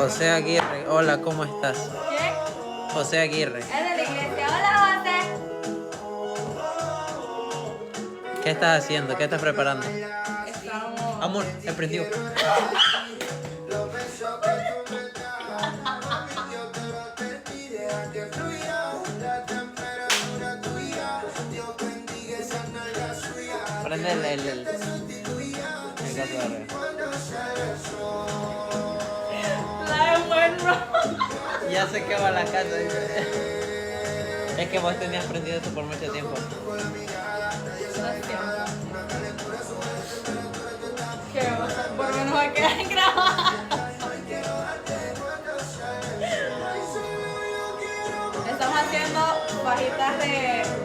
José Aguirre, hola, ¿cómo estás? ¿Qué? José Aguirre, Es de la iglesia. Hola, José. ¿qué estás haciendo? ¿Qué estás preparando? Estamos. Amor, he prendido. Prende el gato de arriba. La de buen rojo. Ya se quedó la casa. Es que vos tenías prendido esto por mucho tiempo. ¿Qué pasa? Por lo menos va a quedar grabado. Estamos haciendo fajitas de